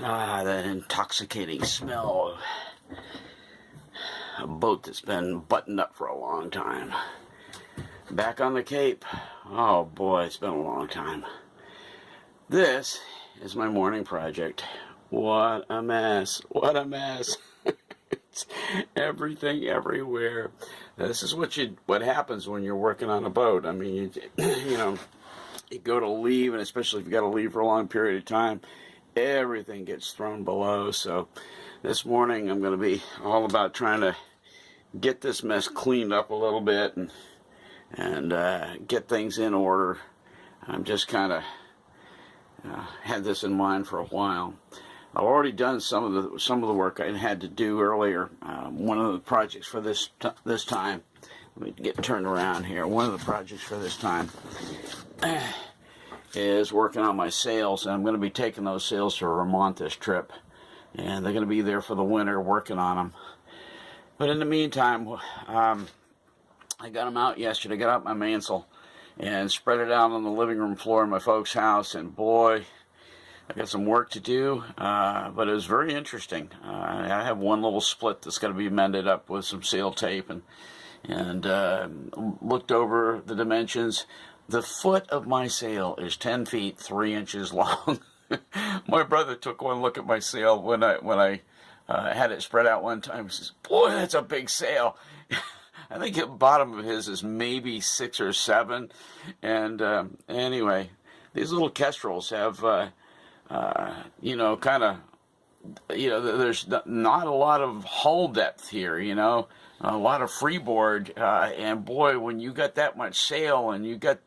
That intoxicating smell of a boat that's been buttoned up for a long time. Back on the Cape. Oh boy, it's been a long time. This is my morning project. What a mess. What a mess. It's everything everywhere. This is what happens when you're working on a boat. I mean, you go to leave, and especially if you got to leave for a long period of time, everything gets thrown below. So this morning I'm going to be all about trying to get this mess cleaned up a little bit and get things in order. I'm just kind of had this in mind for a while. I've already done some of the work I had to do earlier. One of the projects for this time, let me get turned around here. One of the projects for this time is working on my sails, and I'm going to be taking those sails to Vermont this trip, and they're going to be there for the winter working on them. But in the meantime, I got them out yesterday. Got out my mainsail and spread it out on the living room floor in my folks' house, and boy, I got some work to do, but it was very interesting. I have one little split that's going to be mended up with some sail tape, and looked over the dimensions. The foot of my sail is 10 feet 3 inches long. My brother took one look at my sail when I had it spread out one time. He says, "Boy, that's a big sail." I think the bottom of his is maybe 6 or 7. And anyway, these little kestrels have, there's not a lot of hull depth here, a lot of freeboard. And boy, when you got that much sail and you got,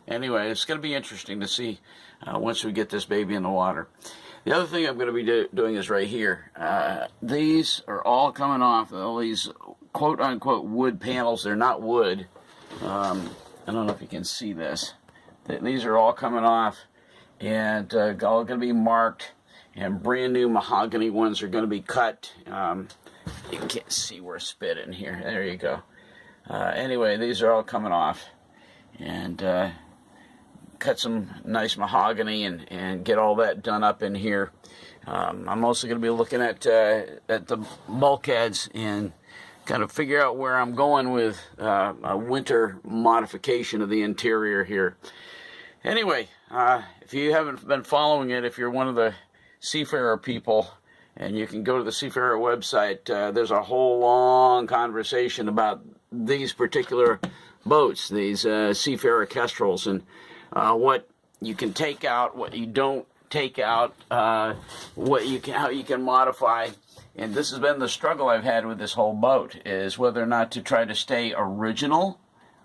anyway, it's going to be interesting to see once we get this baby in the water. The other thing I'm going to be doing is right here. These are all coming off, all these quote-unquote wood panels. They're not wood. I don't know if you can see this. These are all coming off, and all going to be marked, and brand new mahogany ones are going to be cut. You can't see where I spit in here. There you go. Anyway, these are all coming off, and cut some nice mahogany and get all that done up in here. I'm also going to be looking at the bulkheads and kind of figure out where I'm going with a winter modification of the interior here. Anyway, if you haven't been following it, if you're one of the seafarer people, and you can go to the Seafarer website, there's a whole long conversation about these particular boats, these Seafarer kestrels, and what you can take out, what you don't take out, how you can modify. And this has been the struggle I've had with this whole boat, is whether or not to try to stay original,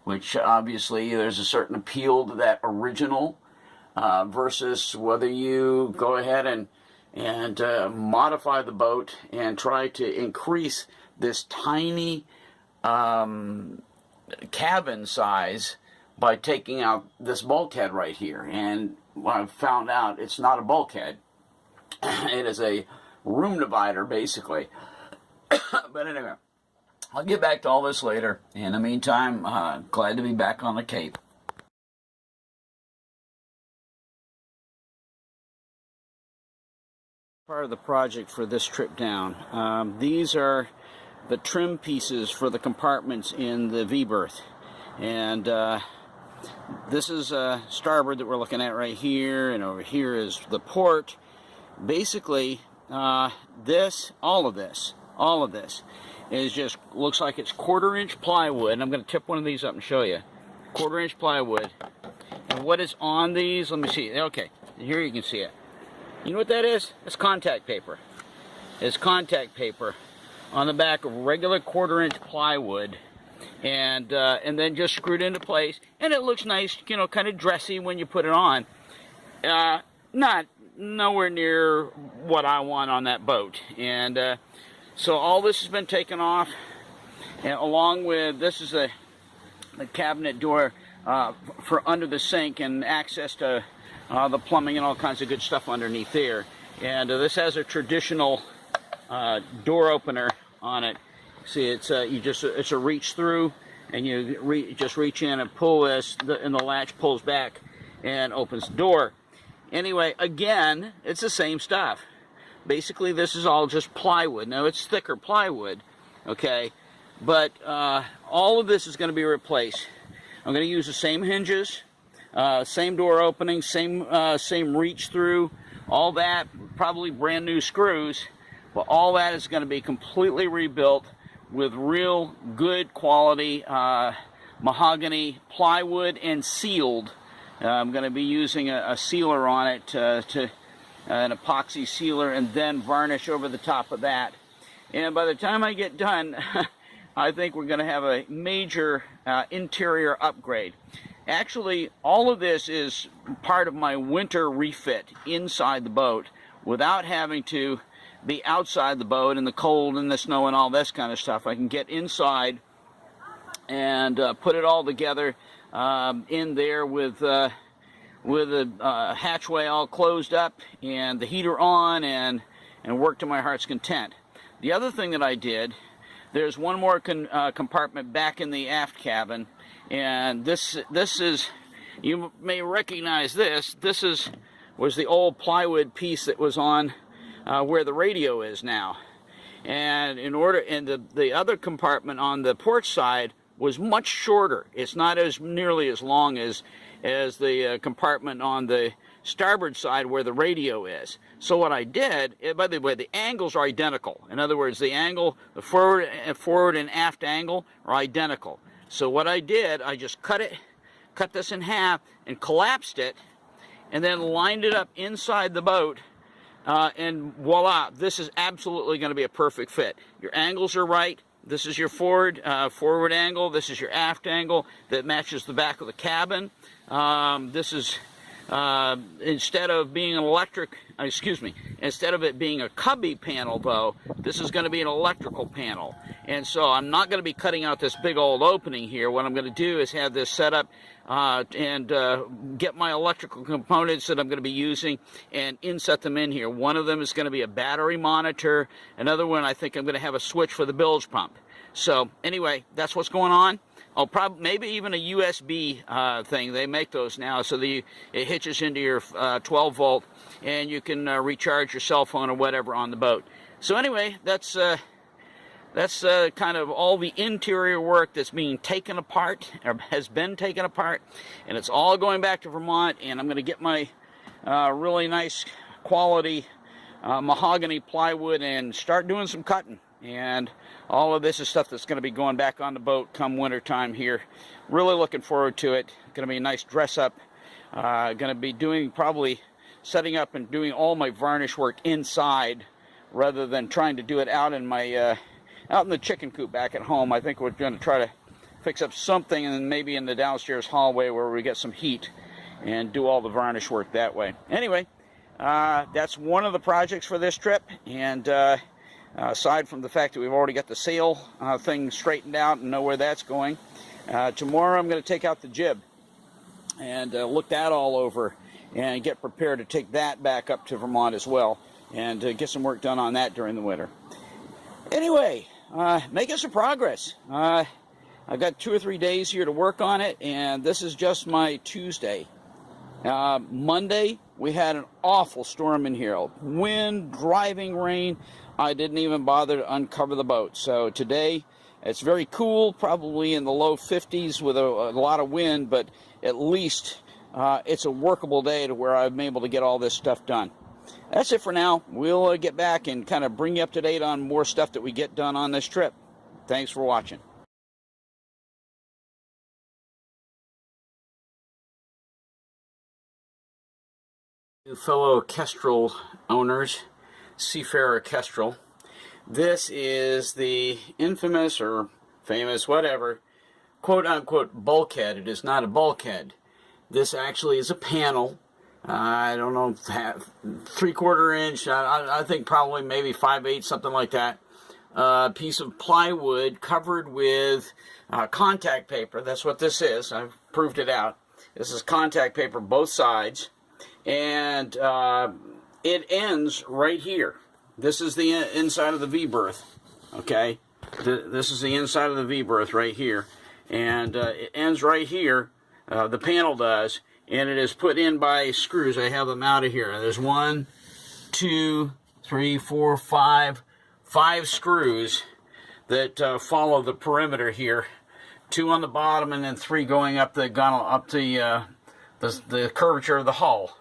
which obviously there's a certain appeal to that original, versus whether you go ahead and modify the boat and try to increase this tiny cabin size by taking out this bulkhead right here. And what I've found out, it's not a bulkhead. It is a room divider, basically. But anyway, I'll get back to all this later. In the meantime, glad to be back on the Cape. Part of the project for this trip down. These are the trim pieces for the compartments in the V-berth. And this is starboard that we're looking at right here, and over here is the port. Basically, all of this is just, looks like it's 1/4-inch plywood. And I'm going to tip one of these up and show you. 1/4-inch plywood. And what is on these, let me see. Okay, here you can see it. You know what that is? It's contact paper. It's contact paper on the back of regular 1/4-inch plywood, and then just screwed into place. And it looks nice, kind of dressy when you put it on. Nowhere near what I want on that boat. And so all this has been taken off, and along with, this is the cabinet door for under the sink and access to the plumbing and all kinds of good stuff underneath there. And this has a traditional door opener on it. See, it's a reach through, and you just reach in and pull this, and the latch pulls back and opens the door. Anyway, again, it's the same stuff. Basically, this is all just plywood. Now, it's thicker plywood, okay? But all of this is going to be replaced. I'm going to use the same hinges, same door opening, same reach through, all that, probably brand new screws. But all that is going to be completely rebuilt with real good quality mahogany plywood and sealed. I'm going to be using a sealer on it, an epoxy sealer, and then varnish over the top of that. And by the time I get done, I think we're going to have a major interior upgrade. Actually, all of this is part of my winter refit inside the boat without having to be outside the boat in the cold and the snow and all this kind of stuff. I can get inside and put it all together in there with the hatchway all closed up and the heater on, and work to my heart's content. The other thing that I did, there's one more compartment back in the aft cabin, and this is, you may recognize this. This was the old plywood piece that was on where the radio is now, and the other compartment on the port side was much shorter. It's not as nearly as long as the compartment on the starboard side where the radio is. So what I did, by the way, the angles are identical. In other words, the angle, the forward and aft angle are identical. So what I did, I just cut this in half and collapsed it, and then lined it up inside the boat, and voila, this is absolutely going to be a perfect fit. Your angles are right. This is your forward angle. This is your aft angle that matches the back of the cabin. This is, instead of being an instead of it being a cubby panel, though, this is going to be an electrical panel. And so I'm not going to be cutting out this big old opening here. What I'm going to do is have this set up and get my electrical components that I'm going to be using and inset them in here. One of them is going to be a battery monitor. Another one, I think I'm going to have a switch for the bilge pump. So anyway, that's what's going on. I'll probably, maybe even a USB thing. They make those now, so it hitches into your 12 volt, and you can recharge your cell phone or whatever on the boat. So anyway, that's kind of all the interior work that's being taken apart, or has been taken apart, and it's all going back to Vermont. And I'm going to get my really nice quality mahogany plywood and start doing some cutting. And all of this is stuff that's going to be going back on the boat come winter time here. Really looking forward to it. Going to be a nice dress up. Going to be probably setting up and doing all my varnish work inside rather than trying to do it out in my out in the chicken coop back at home. I think we're going to try to fix up something, and then maybe in the downstairs hallway where we get some heat and do all the varnish work that way. Anyway, that's one of the projects for this trip, and aside from the fact that we've already got the sail thing straightened out and know where that's going, tomorrow I'm going to take out the jib and look that all over and get prepared to take that back up to Vermont as well, and get some work done on that during the winter. Anyway, making some progress. I've got 2 or 3 days here to work on it, and this is just my Tuesday. Monday, we had an awful storm in here. Wind, driving rain. I didn't even bother to uncover the boat. So today, it's very cool, probably in the low 50s with a lot of wind, but at least it's a workable day to where I'm able to get all this stuff done. That's it for now. We'll get back and kind of bring you up to date on more stuff that we get done on this trip. Thanks for watching. Fellow Kestrel owners, Seafarer Kestrel, this is the infamous or famous, whatever, quote-unquote bulkhead. It is not a bulkhead. This actually is a panel. I don't know, 3/4 inch, I think probably maybe 5/8, something like that. Piece of plywood covered with contact paper. That's what this is. I've proved it out. This is contact paper, both sides. And it ends right here. This is the inside of the V-berth, okay? This is the inside of the V-berth right here. And it ends right here, the panel does. and it is put in by screws. I have them out of here. There's 1, 2, 3, 4, 5 screws that follow the perimeter here. 2 on the bottom, and then 3 going up the curvature of the hull.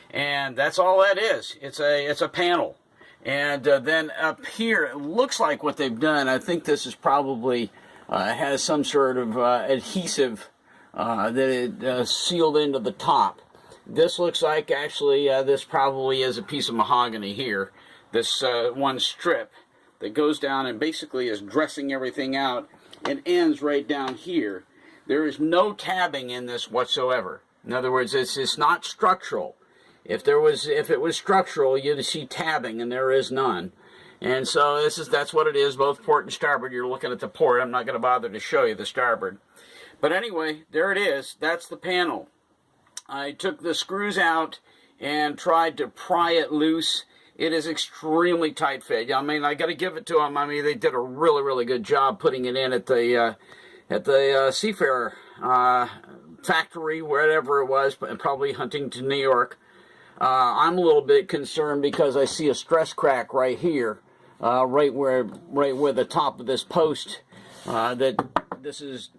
And that's all that is. It's a panel. And then up here, it looks like what they've done. I think this is probably has some sort of adhesive that it sealed into the top. This looks like actually this probably is a piece of mahogany here. This one strip that goes down and basically is dressing everything out. It ends right down here. There is no tabbing in this whatsoever. In other words, it's not structural. If it was structural, you'd see tabbing, and there is none. And so that's what it is, both port and starboard. You're looking at the port. I'm not going to bother to show you the starboard. But anyway, there it is. That's the panel. I took the screws out and tried to pry it loose. It is extremely tight fit. I mean, I got to give it to them. I mean, they did a really, really good job putting it in at the Seafarer factory, wherever it was, probably Huntington, New York. I'm a little bit concerned because I see a stress crack right here, right where the top of this post that this is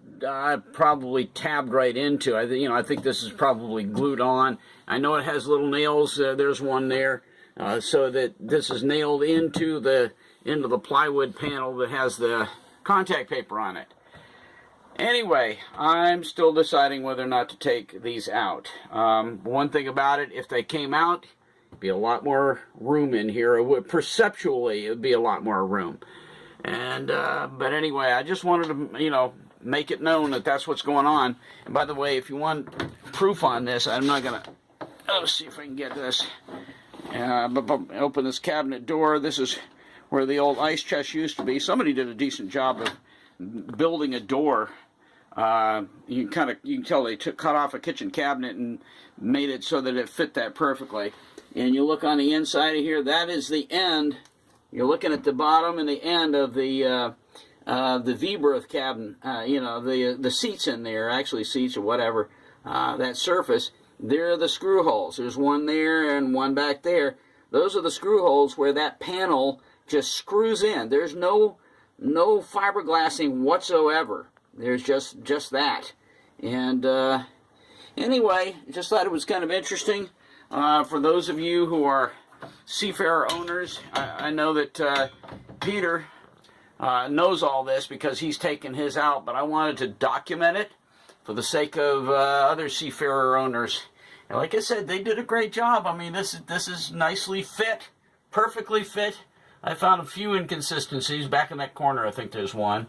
probably tabbed right into. I think this is probably glued on. I know it has little nails. There's one there, so that this is nailed into the plywood panel that has the contact paper on it. Anyway, I'm still deciding whether or not to take these out. One thing about it, if they came out, it'd be a lot more room in here. Perceptually, it would be a lot more room. And but anyway, I just wanted to, make it known that that's what's going on. And by the way, if you want proof on this, I'm not gonna. Let's see if I can get this. Open this cabinet door. This is where the old ice chest used to be. Somebody did a decent job of building a door. You can tell they cut off a kitchen cabinet and made it so that it fit that perfectly. And you look on the inside of here, that is the end. You're looking at the bottom and the end of the V-berth cabin. The seats in there, actually seats or whatever, that surface. There are the screw holes. There's one there and one back there. Those are the screw holes where that panel just screws in. There's no fiberglassing whatsoever. There's just that. And anyway, just thought it was kind of interesting. For those of you who are Seafarer owners, I know that Peter knows all this because he's taken his out, but I wanted to document it for the sake of other Seafarer owners. And like I said, they did a great job. I mean, this is nicely fit, perfectly fit. I found a few inconsistencies back in that corner. I think there's one.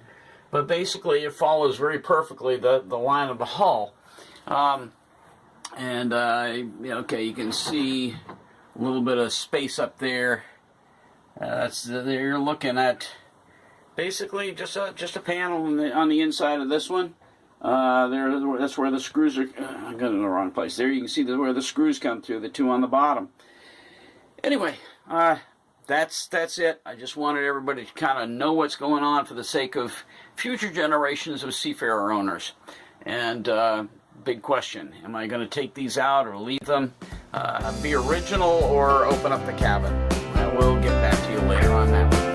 But basically, it follows very perfectly the line of the hull. Okay, you can see a little bit of space up there. You're looking at basically just a panel on the inside of this one. That's where the screws are. I got it in the wrong place. There you can see where the screws come through. The 2 on the bottom. Anyway, that's it. I just wanted everybody to kind of know what's going on for the sake of future generations of Seafarer owners. And big question, am I going to take these out or leave them, be original, or open up the cabin? I will get back to you later on that one.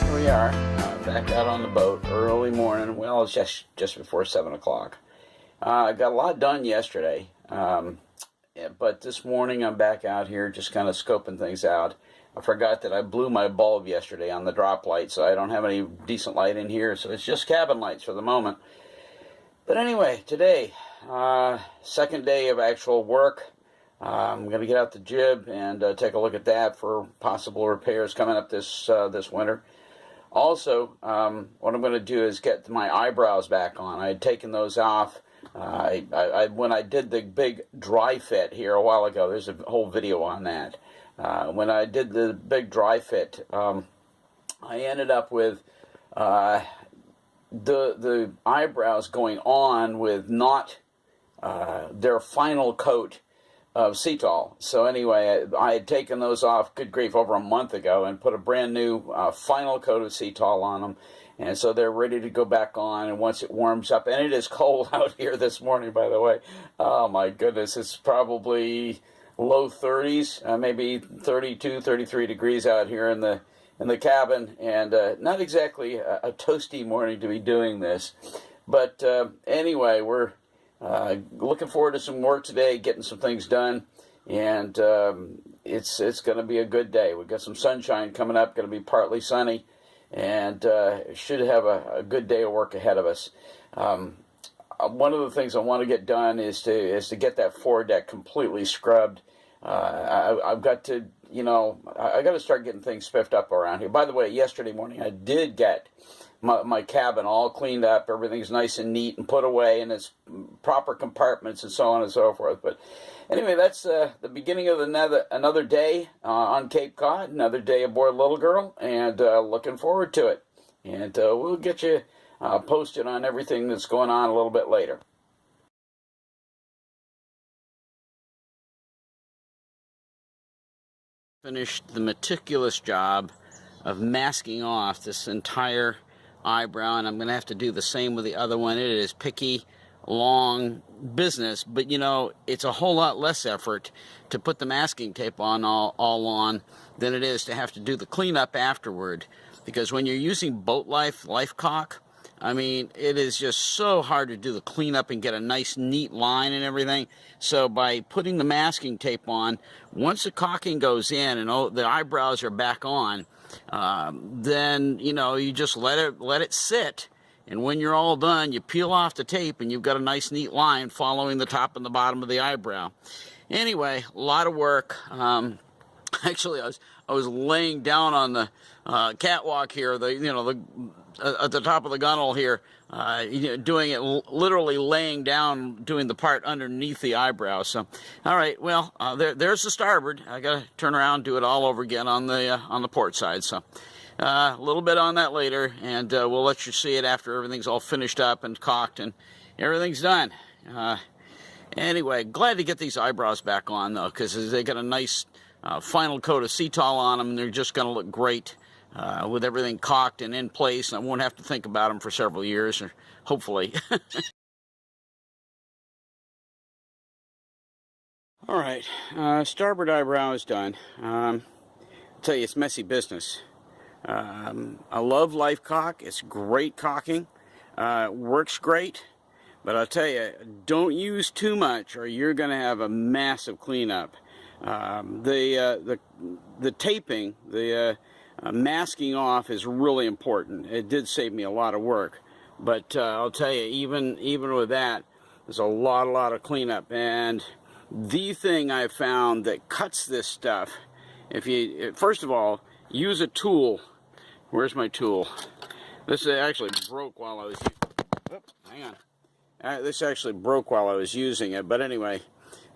Here we are, back out on the boat, early morning. Well, it's just before 7 o'clock. I got a lot done yesterday, but this morning I'm back out here just kind of scoping things out. I forgot that I blew my bulb yesterday on the drop light, so I don't have any decent light in here, so it's just cabin lights for the moment. But anyway, today, second day of actual work. I'm going to get out the jib and take a look at that for possible repairs coming up this winter. Also, what I'm going to do is get my eyebrows back on. I had taken those off. When I did the big dry fit here a while ago, there's a whole video on that. When I did the big dry fit, I ended up with the eyebrows going on with not their final coat of Cetol. So anyway, I had taken those off, good grief, over a month ago, and put a brand new final coat of Cetol on them. And so they're ready to go back on, and once it warms up, and it is cold out here this morning, by the way. Oh my goodness, it's probably low 30s, maybe 32, 33 degrees out here in the cabin, and not exactly a toasty morning to be doing this. But anyway, we're looking forward to some work today, getting some things done, and it's going to be a good day. We've got some sunshine coming up, going to be partly sunny, and should have a good day of work ahead of us. One of the things I want to get done is to get that foredeck completely scrubbed. I've got to, I got to start getting things spiffed up around here. By the way, yesterday morning I did get my cabin all cleaned up. Everything's nice and neat and put away in its proper compartments and so on and so forth. But anyway, that's the beginning of another day on Cape Cod, another day aboard Little Girl, and looking forward to it. And we'll get you posted on everything that's going on a little bit later. Finished the meticulous job of masking off this entire eyebrow, and I'm going to have to do the same with the other one. It is picky, long business, but it's a whole lot less effort to put the masking tape on all on than it is to have to do the cleanup afterward, because when you're using boat life caulk, I mean, it is just so hard to do the cleanup and get a nice neat line and everything. So by putting the masking tape on, once the caulking goes in and the eyebrows are back on, then you just let it sit, and when you're all done, you peel off the tape and you've got a nice neat line following the top and the bottom of the eyebrow. Anyway, a lot of work. Actually, I was laying down on the catwalk here, at the top of the gunnel here, doing it, literally laying down, doing the part underneath the eyebrow. So, all right, well, there's the starboard. I got to turn around and do it all over again on the port side. So, a little bit on that later, and we'll let you see it after everything's all finished up and caulked and everything's done. Anyway, glad to get these eyebrows back on, though, because they got a nice final coat of Cetol on them, and they're just going to look great with everything caulked and in place, and I won't have to think about them for several years, or hopefully. All right, starboard eyebrow is done. I'll tell you, it's messy business. I love life caulk. It's great caulking. Works great. But I'll tell you, don't use too much or you're going to have a massive cleanup. The taping, masking off is really important. It did save me a lot of work. But I'll tell you, even with that, there's a lot of cleanup. And the thing I found that cuts this stuff, first of all, use a tool. Where's my tool? This actually broke while I was... Oops, hang on. This actually broke while I was using it, but anyway,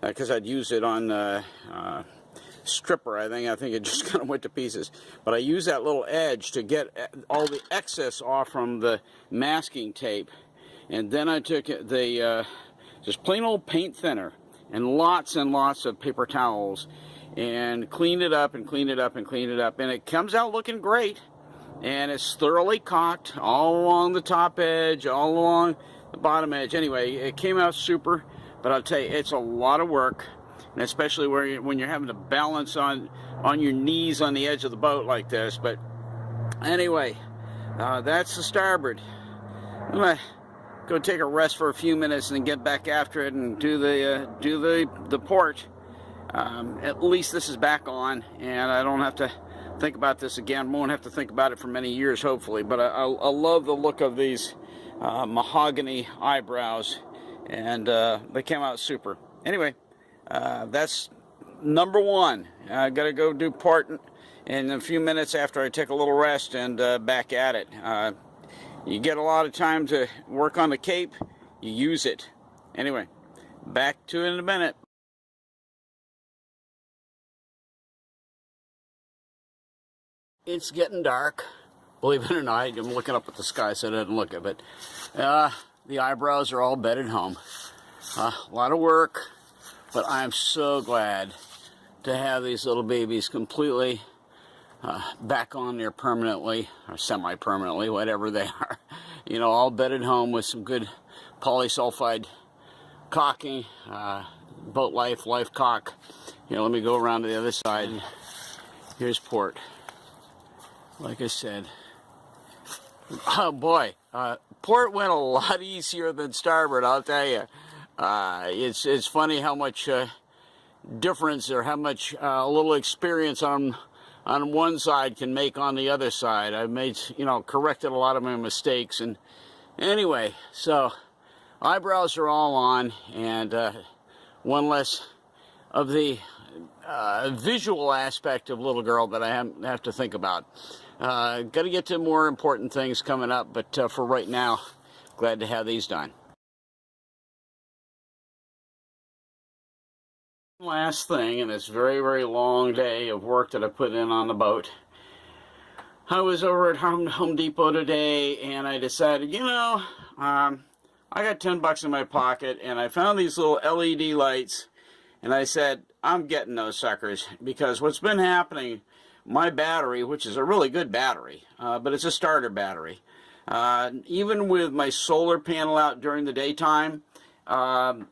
because I'd used it on stripper, I think it just kind of went to pieces. But I used that little edge to get all the excess off from the masking tape, and then I took the just plain old paint thinner and lots of paper towels and cleaned it up and cleaned it up and cleaned it up, and it comes out looking great. And it's thoroughly caulked all along the top edge, all along the bottom edge. Anyway, it came out super, but I'll tell you, it's a lot of work, and especially when you're having to balance on your knees on the edge of the boat like this. But anyway, that's the starboard. I'm gonna go take a rest for a few minutes and then get back after it and do the port. At least this is back on, and I don't have to think about this again. Won't have to think about it for many years, hopefully. But I love the look of these mahogany eyebrows, and they came out super. Anyway, that's number one. I gotta go do port in a few minutes after I take a little rest and back at it. You get a lot of time to work on the Cape, you use it. Anyway, back to it in a minute. It's getting dark, believe it or not. I'm looking up at the sky so I didn't look at it. The eyebrows are all bedded home. A lot of work, But I'm so glad to have these little babies completely back on there permanently, or semi-permanently, whatever they are. You know, all bedded home with some good polysulfide caulking, boat life caulk. Here, let me go around to the other side. Here's port. Like I said, oh boy, port went a lot easier than starboard, I'll tell you. It's funny how much difference, or how much a little experience on one side can make on the other side. I've made, you know, corrected a lot of my mistakes. And anyway, so eyebrows are all on, and one less of the visual aspect of little girl that I have to think about. Got to get to more important things coming up, but for right now, glad to have these done. Last thing in this very, very long day of work that I put in on the boat. I was over at Home Depot today, and I decided, you know, I got $10 in my pocket, and I found these little LED lights, and I said, I'm getting those suckers, because what's been happening, my battery, which is a really good battery, but it's a starter battery, even with my solar panel out during the daytime,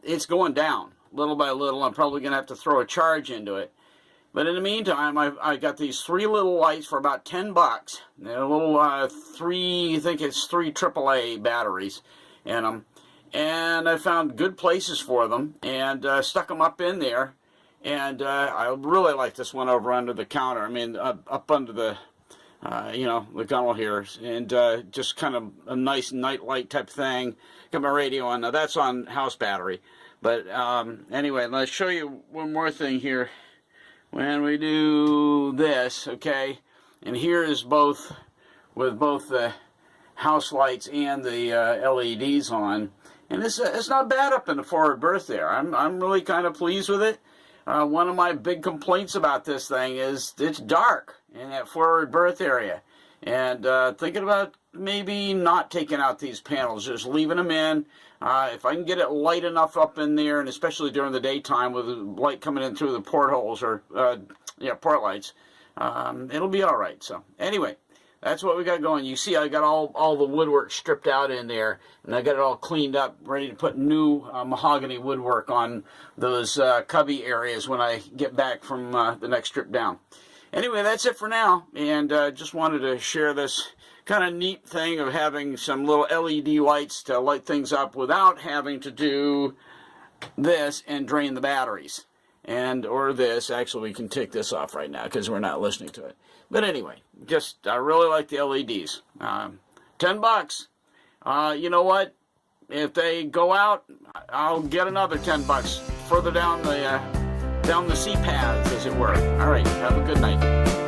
it's going down little by little. I'm probably going to have to throw a charge into it. But in the meantime, I got these 3 little lights for about $10. They're a little I think it's 3 AAA batteries in them. And I found good places for them, and stuck them up in there. And I really like this one over under the counter. I mean, up under the, you know, the gunnel here. And just kind of a nice night light type thing. Got my radio on. Now, that's on house battery. But anyway, let's show you one more thing here. When we do this, okay, and here is both, with both the house lights and the LEDs on, and it's not bad up in the forward berth there. I'm really kind of pleased with it. One of my big complaints about this thing is it's dark in that forward berth area, and thinking about maybe not taking out these panels, just leaving them in. If I can get it light enough up in there, and especially during the daytime with the light coming in through the portholes, or yeah, port lights, it'll be all right. So anyway, that's what we got going. You see, I got all the woodwork stripped out in there, and I got it all cleaned up, ready to put new mahogany woodwork on those cubby areas when I get back from the next trip down. Anyway, that's it for now, and just wanted to share this kind of neat thing of having some little LED lights to light things up without having to do this and drain the batteries. And, or this, actually we can take this off right now because we're not listening to it. But anyway, just, I really like the LEDs. $10. You know what? If they go out, I'll get another $10 further down the sea paths, as it were. All right, have a good night.